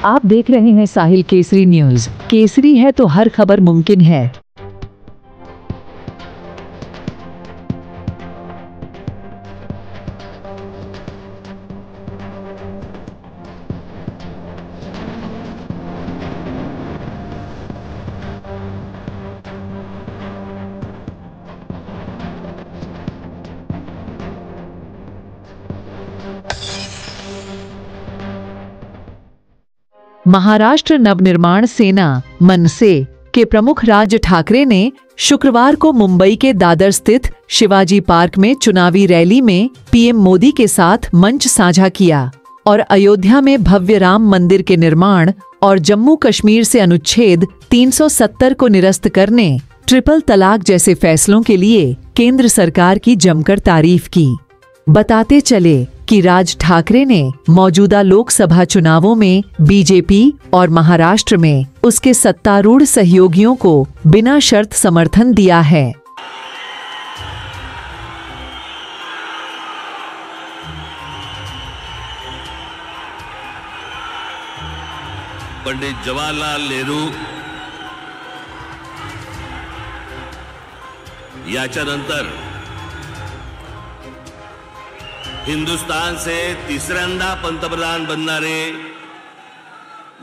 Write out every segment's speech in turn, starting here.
आप देख रहे हैं साहिल केसरी न्यूज। केसरी है तो हर खबर मुमकिन है। महाराष्ट्र नवनिर्माण सेना मनसे के प्रमुख राज ठाकरे ने शुक्रवार को मुंबई के दादर स्थित शिवाजी पार्क में चुनावी रैली में पीएम मोदी के साथ मंच साझा किया और अयोध्या में भव्य राम मंदिर के निर्माण और जम्मू कश्मीर से अनुच्छेद 370 को निरस्त करने, ट्रिपल तलाक जैसे फैसलों के लिए केंद्र सरकार की जमकर तारीफ की। बताते चले कि राज ठाकरे ने मौजूदा लोकसभा चुनावों में बीजेपी और महाराष्ट्र में उसके सत्तारूढ़ सहयोगियों को बिना शर्त समर्थन दिया है। पंडित जवाहरलाल नेहरू याच्यानंतर हिंदुस्तान से तिसऱ्यांदा पंतप्रधान बनणारे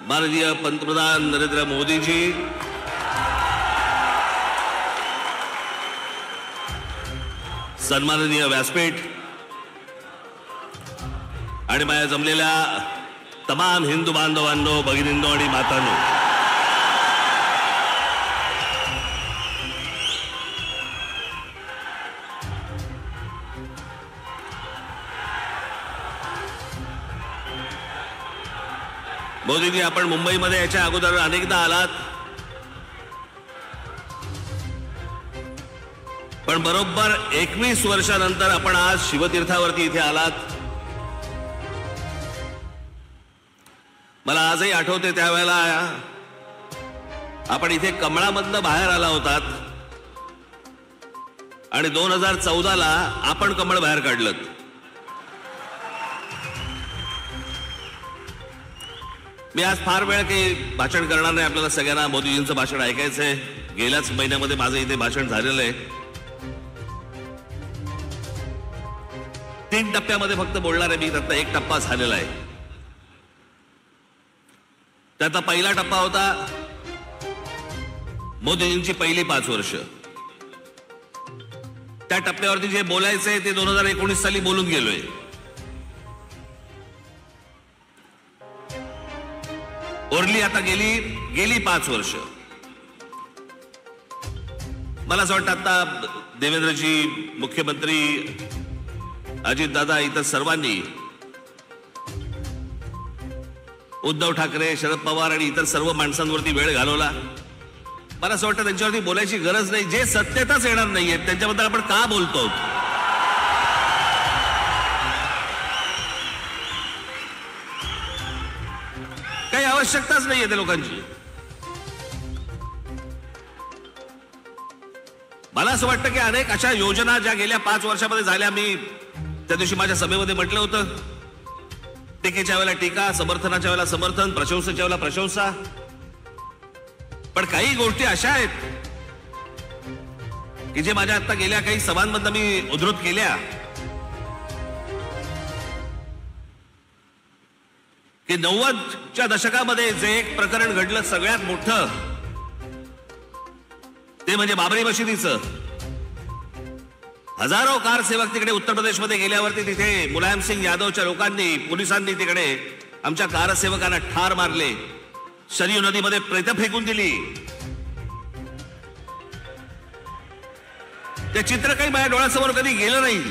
माननीय पंतप्रधान नरेंद्र मोदी जी, सन्माननीय व्यासपीठ आणि माझ्या जमलेल्या तमाम हिंदू बांधवांनो, भगिनींनो आणि मातांनो, मोदीजी, आपण मुंबईमध्ये याच्या अगोदर अनेकदा आलात, पण बरोबर 21 वर्षानंतर आपण आज शिवतीर्थावरती इथे आलात। मला आजही आठवते त्यावेळेला आपण इथे कमळामधनं बाहेर आला होतात आणि 2014 ला आपण कमळ बाहेर काढलं। मी आज फार वेळ काही भाषण करणार नाही, आपल्याला सगळ्यांना मोदीजींचं भाषण ऐकायचंय। गेल्याच महिन्यामध्ये माझं इथे भाषण झालेलं आहे। 3 टप्प्यामध्ये फक्त बोलणार आहे मी, त्यातला 1 टप्पा झालेला आहे। त्याचा पहिला टप्पा होता मोदीजींची पहिली 5 वर्ष। त्या टप्प्यावरती जे बोलायचंय ते 2019 साली बोलून गेलोय। ओरली आता गेली 5 वर्ष। मला असं वाटतं आता देवेंद्रजी, मुख्यमंत्री अजितदादा, इतर सर्वांनी, उद्धव ठाकरे, शरद पवार आणि इतर सर्व माणसांवरती वेळ घालवला। मला असं वाटतं त्यांच्यावरती बोलायची गरज नाही। जे सत्यताच येणार नाहीये त्यांच्याबद्दल आपण का बोलतो? काही आवश्यकताच नाहीये त्या लोकांची। मला असं वाटतं की अनेक अशा योजना ज्या गेल्या 5 वर्षामध्ये झाल्या, मी त्या दिवशी माझ्या सभेमध्ये म्हटलं होतं, टीकेच्या वेळेला टीका, समर्थनाच्या वेळेला समर्थन, प्रशंसेच्या वेळेला प्रशंसा, पण काही गोष्टी अशा आहेत की जे माझ्या आता गेल्या काही सभांमधनं मी उद्धृत केल्या की 90च्या दशकामध्ये जे एक प्रकरण घडलं सगळ्यात मोठं, ते म्हणजे बाबरी मशिदीचं। हजारो कारसेवक तिकडे उत्तर प्रदेशमध्ये गेल्यावरती तिथे मुलायम सिंग यादवच्या लोकांनी, पोलिसांनी तिकडे आमच्या कारसेवकांना ठार मारले, सरयू नदीमध्ये प्रेत फेकून दिली। ते चित्र काही माझ्या डोळ्यासमोर कधी गेलं नाही।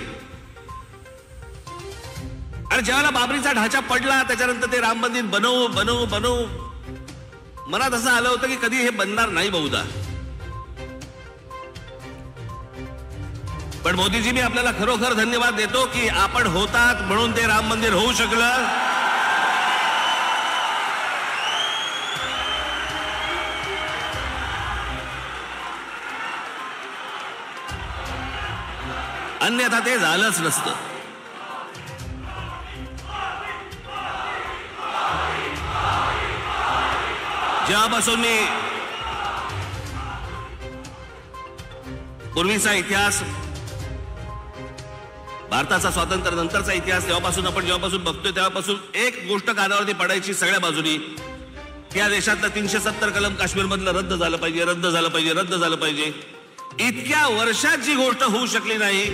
आणि ज्यावेळेला बाबरीचा ढाचा पडला त्याच्यानंतर ते राम मंदिर बनवू मनात असं आलं होतं की कधी हे बनणार नाही बहुधा। पण मोदीजी, मी आपल्याला खरोखर धन्यवाद देतो की आपण होतात म्हणून ते राम मंदिर होऊ शकलं। अन्यथा ते झालंच नसतं। जेव्हापासून मी पूर्वीचा इतिहास, भारताचा स्वातंत्र्य नंतरचा इतिहास जेव्हापासून बघतोय तेव्हापासून एक गोष्ट कानावरती पडायची सगळ्या बाजूनी, या देशातलं 370 कलम काश्मीरमधलं रद्द झालं पाहिजे, रद्द झालं पाहिजे, रद्द झालं पाहिजे. इतक्या वर्षात जी गोष्ट होऊ शकली नाही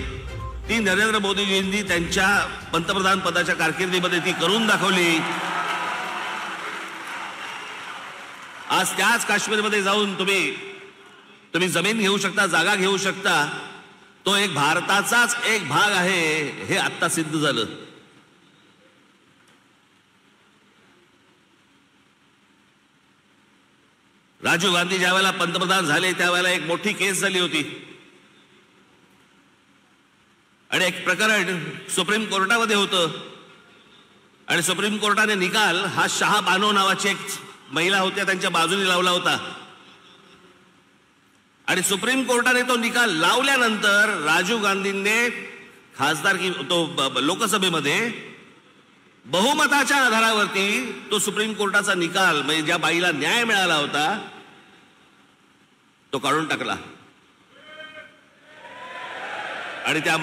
ती नरेंद्र मोदीजींनी त्यांच्या पंतप्रधान पदाच्या कारकिर्दीमध्ये ती करून दाखवली. आज त्याच काश्मीरमध्ये जाऊन तुम्ही जमीन घेऊ शकता, जागा घेऊ शकता. तो एक भारताचाच एक भाग आहे हे आत्ता सिद्ध झालं. राजीव गांधी ज्या वेळेला पंतप्रधान झाले त्यावेळेला एक मोठी केस झाली होती आणि एक प्रकरण सुप्रीम कोर्टामध्ये होतं आणि सुप्रीम कोर्टाने निकाल हा शाह बानो नावाची एक महिला होत्या त्यांच्या बाजूने लावला होता आणि सुप्रीम कोर्टाने तो निकाल लावल्यानंतर राजीव गांधींनी खासदारकी तो लोकसभेमध्ये बहुमताच्या आधारावरती तो सुप्रीम कोर्टाचा निकाल म्हणजे ज्या बाईला न्याय मिळाला होता तो काढून टाकला आणि त्या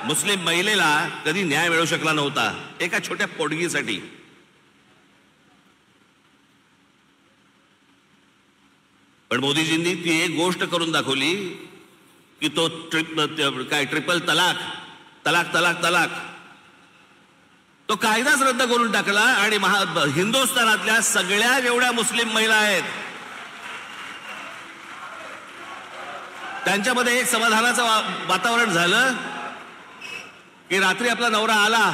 मुस्लिम महिलेला कधी न्याय मिळू शकला नव्हता एका छोट्या पोटगीसाठी. पण मोदीजींनी ती एक गोष्ट करून दाखवली की तो ट्रिपल तलाक तो कायदाच रद्द करून टाकला आणि हिंदुस्थानातल्या सगळ्या जेवढ्या मुस्लिम महिला आहेत त्यांच्यामध्ये एक समाधानाचं वातावरण झालं की रात्री आपला नवरा आला,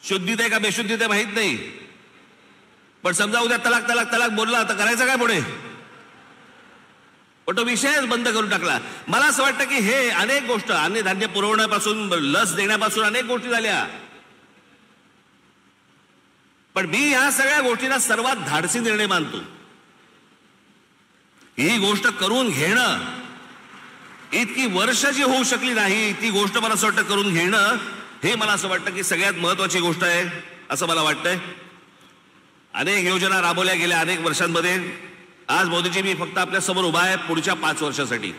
शुद्धीत आहे का बेशुद्धीत आहे माहित नाही, पण समजा उद्या तलाक बोलला तर करायचं काय पुढे, पण तो विषयच बंद करून टाकला. मला असं वाटतं की हे अनेक गोष्ट अन्नधान्य पुरवण्यापासून लस देण्यापासून अनेक गोष्टी झाल्या, पण मी या सगळ्या गोष्टींना सर्वात धाडसी निर्णय मानतो. ही गोष्ट करून घेणं, इतकी वर्ष जी होऊ शकली नाही ती गोष्ट मला असं वाटतं करून घेणं हे मला असं वाटतं की सगळ्यात महत्वाची गोष्ट आहे असं मला वाटतंय. अनेक योजना राबवल्या गेल्या अनेक वर्षांमध्ये. आज मोदीजी मी फक्त आपल्या समोर उभा आहे पुढच्या 5 वर्षासाठी.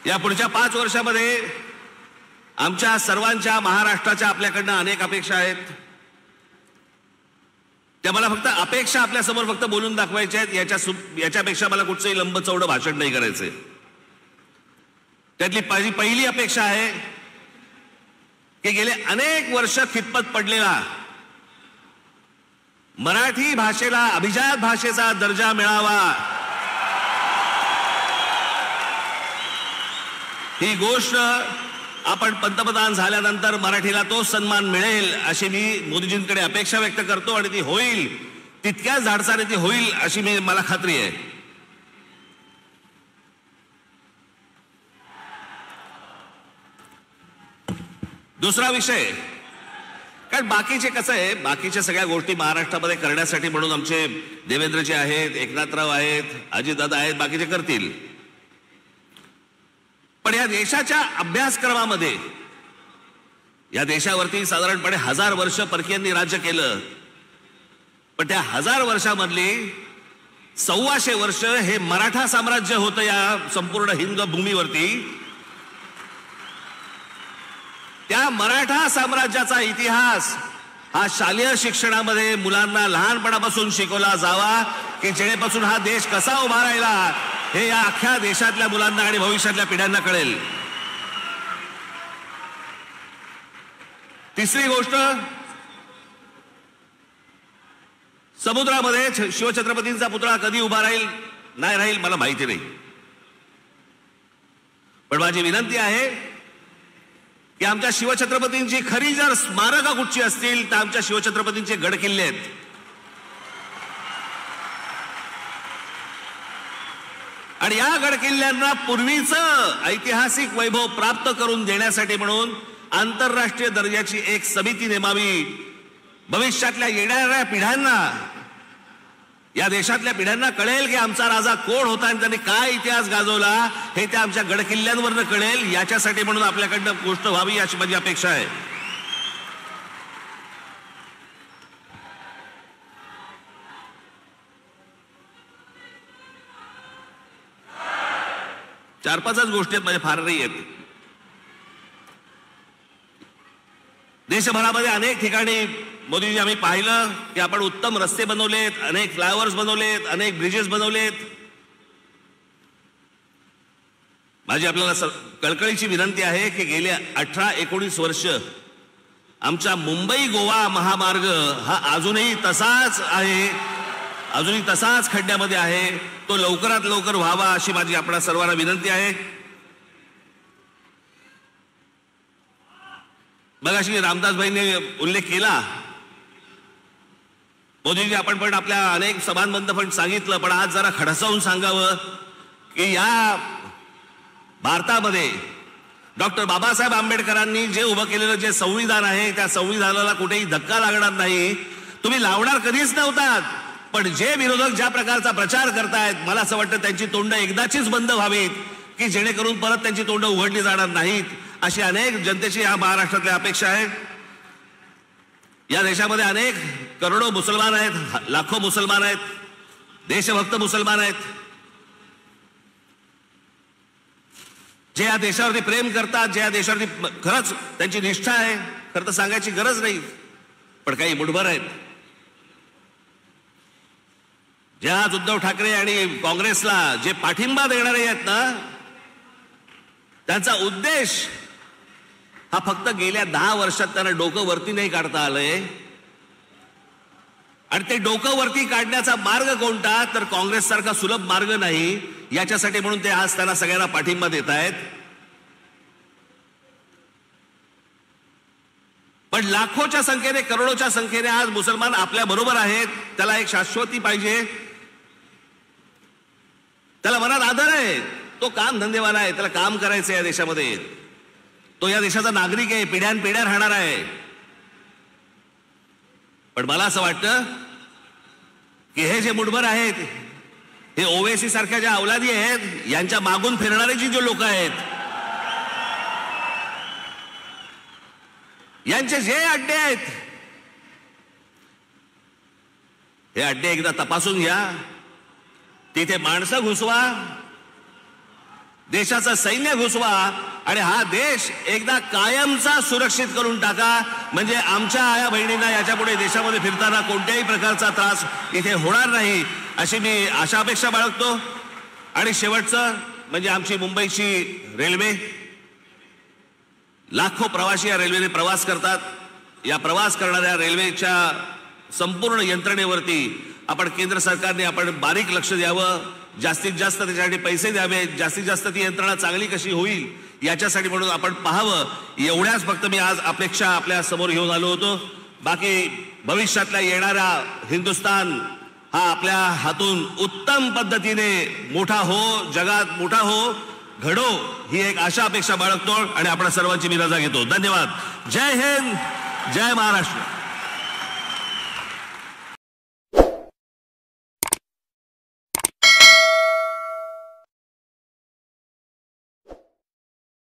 या पुढच्या 5 वर्षामध्ये आमच्या सर्वांच्या महाराष्ट्राच्या आपल्याकडनं अनेक अपेक्षा आहेत. त्या मला फक्त अपेक्षा आपल्या समोर फक्त बोलून दाखवायच्या आहेत. याच्यापेक्षा मला कुठचंही लंब चौडं भाषण नाही करायचंय. त्यातली पहिली अपेक्षा आहे की गेले अनेक वर्ष खितपत पडलेला मराठी भाषेला अभिजात भाषेचा दर्जा मिळावा. ही गोष्ट आपण पंतप्रधान झाल्यानंतर मराठीला तो सन्मान मिळेल अशी मी मोदीजींकडे अपेक्षा व्यक्त करतो आणि ती होईल, तितक्याच धाडसाने ती होईल अशी मला खात्री आहे. दुसरा विषय, कारण बाकीचे कसं आहे, बाकीच्या सगळ्या गोष्टी महाराष्ट्रामध्ये करण्यासाठी म्हणून आमचे देवेंद्रजी आहेत, एकनाथराव आहेत, अजितदादा आहेत, बाकीचे करतील. पण या देशाच्या अभ्यासक्रमामध्ये या देशावरती साधारणपणे 1000 वर्ष परकीयांनी राज्य केलं, पण त्या 1000 वर्षामधली 1400 वर्ष हे मराठा साम्राज्य होतं या संपूर्ण हिंद भूमीवरती. त्या मराठा साम्राज्याचा इतिहास हा शालेय शिक्षणामध्ये मुलांना लहानपणापासून शिकवला जावा की जेणेपासून हा देश कसा उभा राहिला हे या अख्ख्या देशातल्या मुलांना आणि भविष्यातल्या पिढ्यांना कळेल. तिसरी गोष्ट, समुद्रामध्ये शिवछत्रपतींचा पुतळा कधी उभा राहील नाही राहील मला माहिती नाही, पण माझी विनंती आहे की आमच्या शिवछत्रपतींची खरी जर स्मारकं कुठची असतील तर आमच्या शिवछत्रपतींचे गड किल्ले आहेत. आणि या गड किल्ल्यांना पूर्वीचं ऐतिहासिक वैभव प्राप्त करून देण्यासाठी म्हणून आंतरराष्ट्रीय दर्जाची एक समिती नेमावी. भविष्यातल्या येणाऱ्या पिढ्यांना, या देशातल्या पिढ्यांना कळेल की आमचा राजा कोण होता आणि त्याने काय इतिहास गाजवला हे त्या आमच्या गड किल्ल्यांवरनं कळेल. याच्यासाठी म्हणून आपल्याकडनं गोष्ट व्हावी अशी माझी अपेक्षा आहे. 4-5च गोष्टी आहेत, म्हणजे फार नाही आहेत. देशभरामध्ये अनेक ठिकाणी मोदीजी आम्ही पाहिलं की आपण उत्तम रस्ते बनवलेत, अनेक फ्लायओव्हर्स बनवलेत, अनेक ब्रिजेस बनवलेत. माझी आपल्याला कळकळीची विनंती आहे की गेल्या 18-19 वर्ष आमचा मुंबई गोवा महामार्ग हा अजूनही तसाच आहे, अजूनही तसाच खड्ड्यामध्ये आहे. तो लवकरात लवकर व्हावा अशी माझी आपल्या सर्वांना विनंती आहे. मगाशी रामदासभाईंनी उल्लेख केला, मोदीजी आपण पण आपल्या अनेक सभांमध्ये पण सांगितलं, पण आज जरा खडसावून सांगावं की या भारतामध्ये डॉक्टर बाबासाहेब आंबेडकरांनी जे उभं केलेलं जे संविधान आहे त्या संविधानाला कुठेही धक्का लागणार नाही. तुम्ही लावणार कधीच नव्हतात, पण जे विरोधक ज्या प्रकारचा प्रचार करतायत मला असं वाटतं त्यांची तोंड एकदाचीच बंद व्हावीत की जेणेकरून परत त्यांची तोंड उघडली जाणार नाहीत. अशी अनेक जनतेची या महाराष्ट्रातल्या अपेक्षा आहे. या देशामध्ये अनेक करोडो मुसलमान आहेत, लाखो मुसलमान आहेत, देशभक्त मुसलमान आहेत, जे या देशावरती प्रेम करतात, जे या देशावरती खरंच त्यांची निष्ठा आहे. खरं तर सांगायची गरज नाही, पण काही मुठभर आहेत जे आज उद्धव ठाकरे आणि काँग्रेसला जे पाठिंबा देणारे आहेत ना, त्यांचा उद्देश हा फक्त गेल्या 10 वर्षात त्यांना डोकं वरती नाही काढता आलंय. आणि ते डोकं वरती काढण्याचा मार्ग कोणता, तर काँग्रेस सारखा सुलभ मार्ग नाही. याच्यासाठी म्हणून ते आज त्यांना सगळ्यांना पाठिंबा देत आहेत. पण लाखोच्या संख्येने, करोडोच्या संख्येने आज मुसलमान आपल्या बरोबर आहेत. त्याला एक शाश्वती पाहिजे, त्याला मनात आदर आहे, तो काम धंदेवाला आहे, त्याला काम करायचं या देशामध्ये, तो या देशाचा नागरिक आहे, पिढ्यानपिढ्या राहणार आहे. पण मला असं वाटतं की हे जे मुठभर आहेत, हे ओवेसी सारख्या ज्या अवलादी आहेत, यांच्या मागून फिरणारे जे लोक आहेत, यांचे जे अड्डे आहेत, हे अड्डे एकदा तपासून घ्या. तिथे माणसं घुसवा, देशाचं सैन्य घुसवा आणि हा देश एकदा कायमचा सुरक्षित करून टाका. म्हणजे आमच्या आया बहिणींना याच्या पुढे देशामध्ये फिरताना कोणत्याही प्रकारचा त्रास इथे होणार नाही अशी मी आशा अपेक्षा बाळगतो. आणि शेवटचं म्हणजे आमची मुंबईची रेल्वे, लाखो प्रवासी या रेल्वेने प्रवास करतात. या प्रवास करणाऱ्या रेल्वेच्या संपूर्ण यंत्रणेवरती आपण केंद्र सरकारने आपण बारीक लक्ष द्यावं, जास्तीत जास्त त्याच्यासाठी पैसे द्यावे, जास्तीत जास्त ती यंत्रणा चांगली कशी होईल याच्यासाठी म्हणून आपण पाहावं. एवढ्याच फक्त मी आज अपेक्षा आपल्या समोर घेऊन आलो होतो. बाकी भविष्यातल्या येणारा हिंदुस्थान हा आपल्या हातून उत्तम पद्धतीने मोठा हो, जगात मोठा हो, घडो ही एक आशा अपेक्षा बाळगतो आणि आपण सर्वांची मी रजा घेतो. धन्यवाद. जय हिंद, जय महाराष्ट्र.